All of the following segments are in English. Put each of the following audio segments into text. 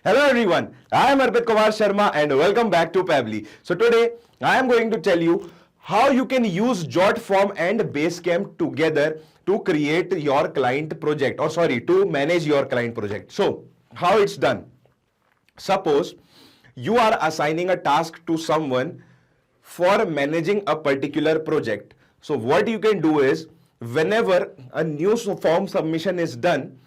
Hello everyone, I am Arpit Kumar Sharma and welcome back to Pabbly. So today I am going to tell you how you can use Jotform and Basecamp together to create your client project to manage your client project. So how it's done? Suppose you are assigning a task to someone for managing a particular project. So what you can do is whenever a new form submission is done,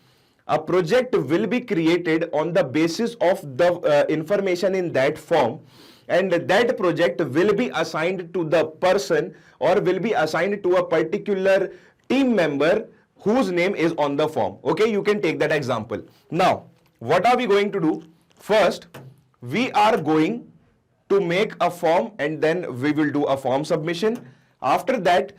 a project will be created on the basis of the information in that form, and that project will be assigned to the person or will be assigned to a particular team member whose name is on the form. Okay, you can take that example. Now what are we going to do? First, we are going to make a form and then we will do a form submission. After that,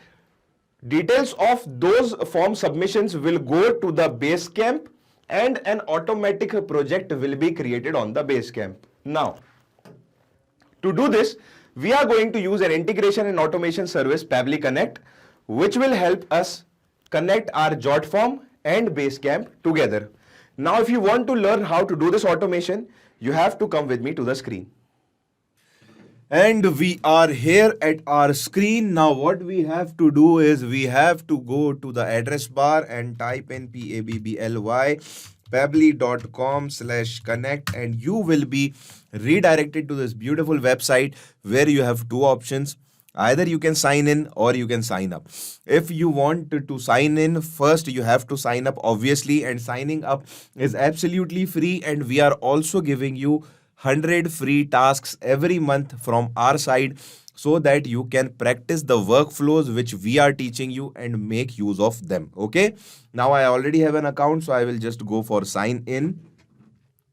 details of those form submissions will go to the Basecamp and an automatic project will be created on the Basecamp. Now, to do this, we are going to use an integration and automation service, Pabbly Connect, which will help us connect our Jotform and Basecamp together. Now, if you want to learn how to do this automation, you have to come with me to the screen. And we are here at our screen. Now what we have to do is we have to go to the address bar and type in Pabbly pabbly.com/connect, and you will be redirected to this beautiful website where you have two options. Either you can sign in or you can sign up. If you want to sign in, first you have to sign up, obviously, and signing up is absolutely free, and we are also giving you 100 free tasks every month from our side so that you can practice the workflows which we are teaching you and make use of them. Okay, now I already have an account, so I will just go for sign in,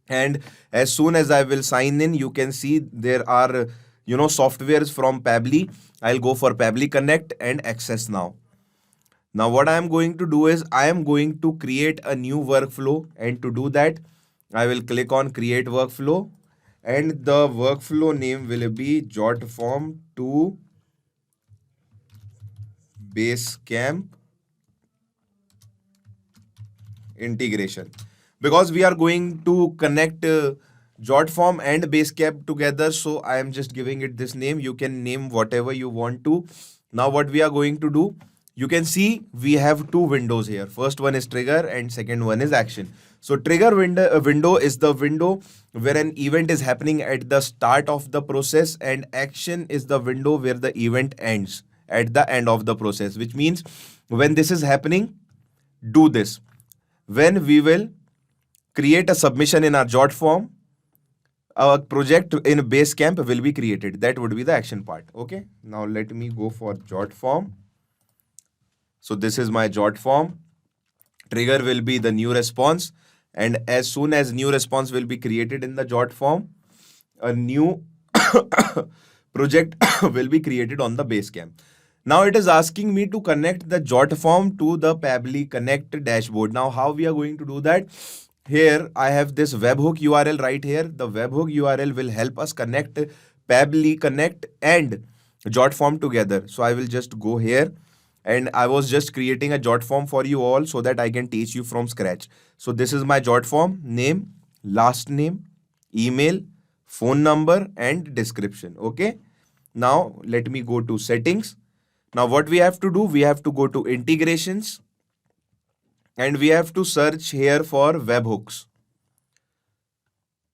and as soon as I will sign in, you can see there are softwares from Pabbly. I'll go for Pabbly Connect and access now. Now what I am going to do is I am going to create a new workflow, and to do that I will click on create workflow, and the workflow name will be Jotform to Basecamp integration, because we are going to connect Jotform and Basecamp together. So I am just giving it this name. You can name whatever you want to. Now what we are going to do, you can see we have two windows here. First one is trigger and second one is action. So trigger window is the window where an event is happening at the start of the process, and action is the window where the event ends at the end of the process, which means when this is happening, do this. When we will create a submission in our Jotform, a project in Basecamp will be created. That would be the action part. Okay, now let me go for Jotform. So this is my Jotform. Trigger will be the new response, and as soon as new response will be created in the Jotform, a new project will be created on the Basecamp. Now it is asking me to connect the Jotform to the Pabbly Connect dashboard. Now how we are going to do that? Here I have this webhook URL right here. The webhook URL will help us connect Pabbly Connect and Jotform together. So I will just go here, and I was just creating a Jotform for you all so that I can teach you from scratch. So this is my Jotform: name, last name, email, phone number, and description. Okay. Now let me go to settings. Now what we have to do, we have to go to integrations, and we have to search here for webhooks.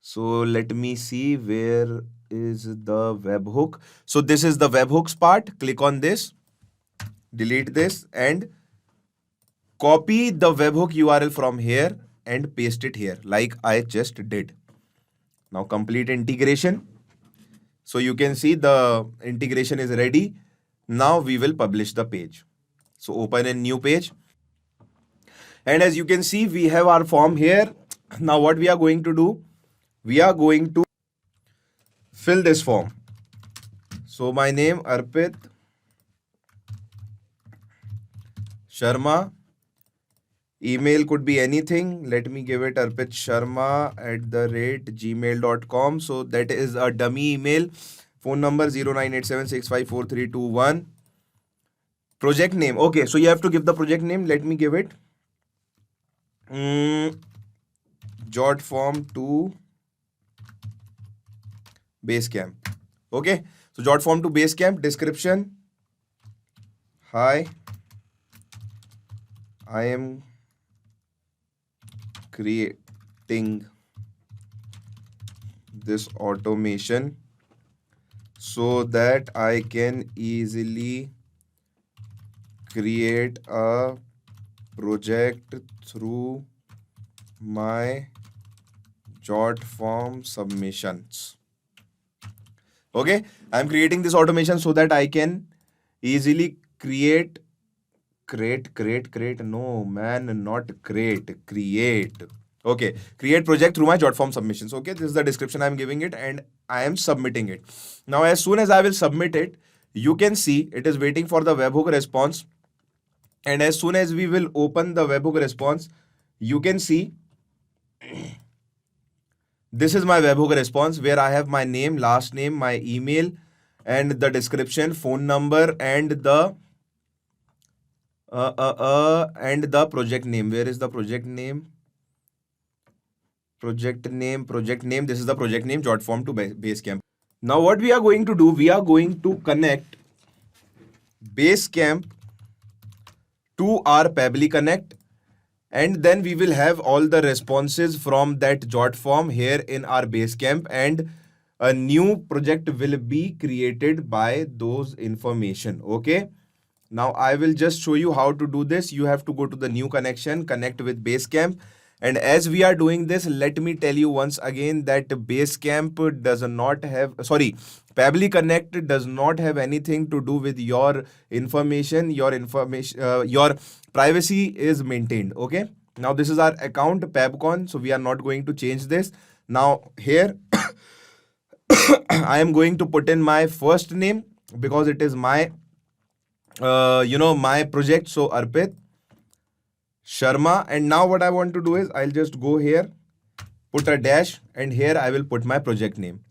So let me see, where is the webhook? So this is the webhooks part. Click on this, delete this, and copy the webhook URL from here and paste it here like I just did. Now complete integration. So you can see the integration is ready. Now we will publish the page. So open a new page. And as you can see, we have our form here. Now what we are going to do, we are going to fill this form. So my name Arpit Sharma. Email could be anything. Let me give it arpitsharma@gmail.com. So that is a dummy email. Phone number 0987654321. Project name. Okay, so you have to give the project name. Let me give it Jotform to Basecamp. Okay, so Jotform to Basecamp. Description: hi, I am creating this automation so that I can easily create a project through my Jotform submissions. Okay, I'm creating this automation so that I can easily create. No, man, not create. Okay, create project through my Jotform submissions. Okay, this is the description I'm giving it, and I am submitting it. Now, as soon as I will submit it, you can see it is waiting for the webhook response. And as soon as we will open the webhook response, you can see this is my webhook response where I have my name, last name, my email, and the description, phone number, and the project name. Where is the project name? Project name. This is the project name, Jotform to Basecamp. Now, what we are going to do, we are going to connect Basecamp to our Pabbly Connect, and then we will have all the responses from that Jotform here in our Basecamp, and a new project will be created by those information. Okay. Now I will just show you how to do this. You have to go to the new connection, connect with Basecamp. And as we are doing this, let me tell you once again that Basecamp does not have, Pabbly Connect does not have anything to do with your information. Your privacy is maintained. Okay. Now this is our account, Pabcon. So we are not going to change this. Now here, I am going to put in my first name because it is my my project. So Arpit Sharma. And now what I want to do is I'll just go here, put a dash, and here I will put my project name.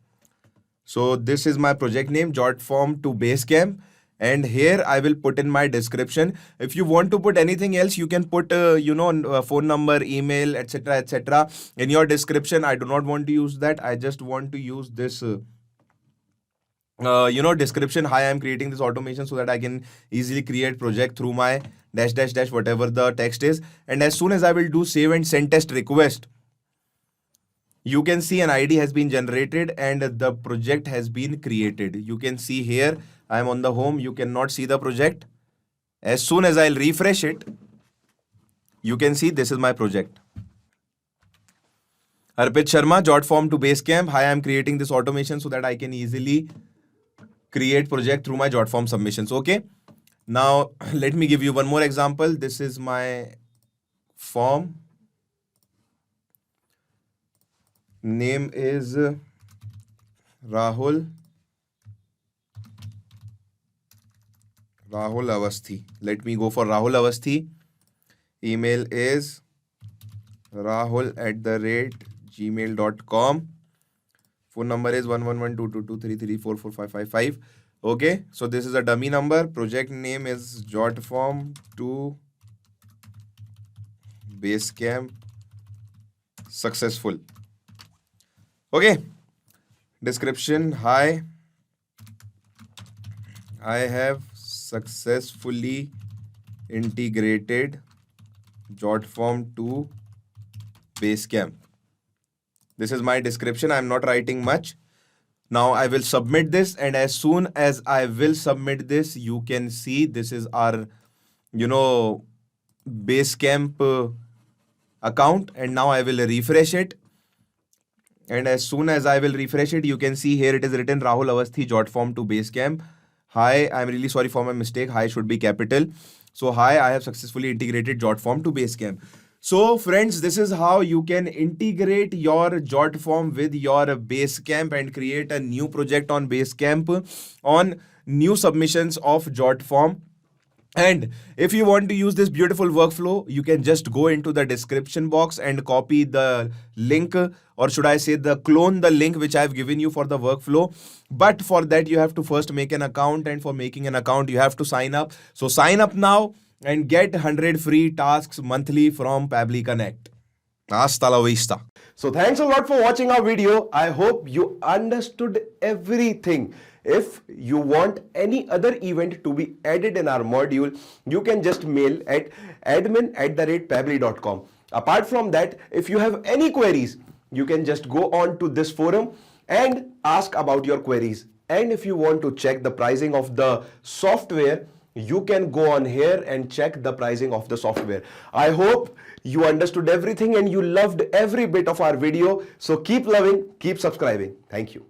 So this is my project name, Jotform to Basecamp. And here I will put in my description. If you want to put anything else, you can put, phone number, email, etc. in your description. I do not want to use that. I just want to use this description. Hi, I'm creating this automation so that I can easily create project through my dash whatever the text is. And as soon as I will do save and send test request, you can see an ID has been generated and the project has been created. You can see here, I am on the home. You cannot see the project. As soon as I'll refresh it, you can see this is my project. Arpit Sharma, Jotform to Basecamp. Hi, I'm creating this automation so that I can easily create project through my Jotform submissions. Okay. Now, let me give you one more example. This is my form. Name is Rahul Avasthi. Let me go for Rahul Avasthi. Email is rahul@gmail.com. Phone number is 11122233445555. Okay, so this is a dummy number. Project name is Jotform to Basecamp successful. Okay, description: hi, I have successfully integrated Jotform to Basecamp. This is my description. I'm not writing much. Now I will submit this, and as soon as I will submit this, you can see this is our, Basecamp account. And now I will refresh it. And as soon as I will refresh it, you can see here it is written Rahul Avasthi, Jotform to Basecamp. Hi, I'm really sorry for my mistake. Hi should be capital. So hi, I have successfully integrated Jotform to Basecamp. So friends, this is how you can integrate your Jotform with your Basecamp and create a new project on Basecamp on new submissions of Jotform. And if you want to use this beautiful workflow, you can just go into the description box and copy the link, or should I say clone the link which I've given you for the workflow. But for that, you have to first make an account, and for making an account, you have to sign up. So sign up now and get 100 free tasks monthly from Pabbly Connect. Hasta la vista. So thanks a lot for watching our video. I hope you understood everything. If you want any other event to be added in our module, you can just mail at admin@pabbly.com. Apart from that, if you have any queries, you can just go on to this forum and ask about your queries. And if you want to check the pricing of the software, you can go on here and check the pricing of the software. I hope you understood everything and you loved every bit of our video. So keep loving, keep subscribing. Thank you.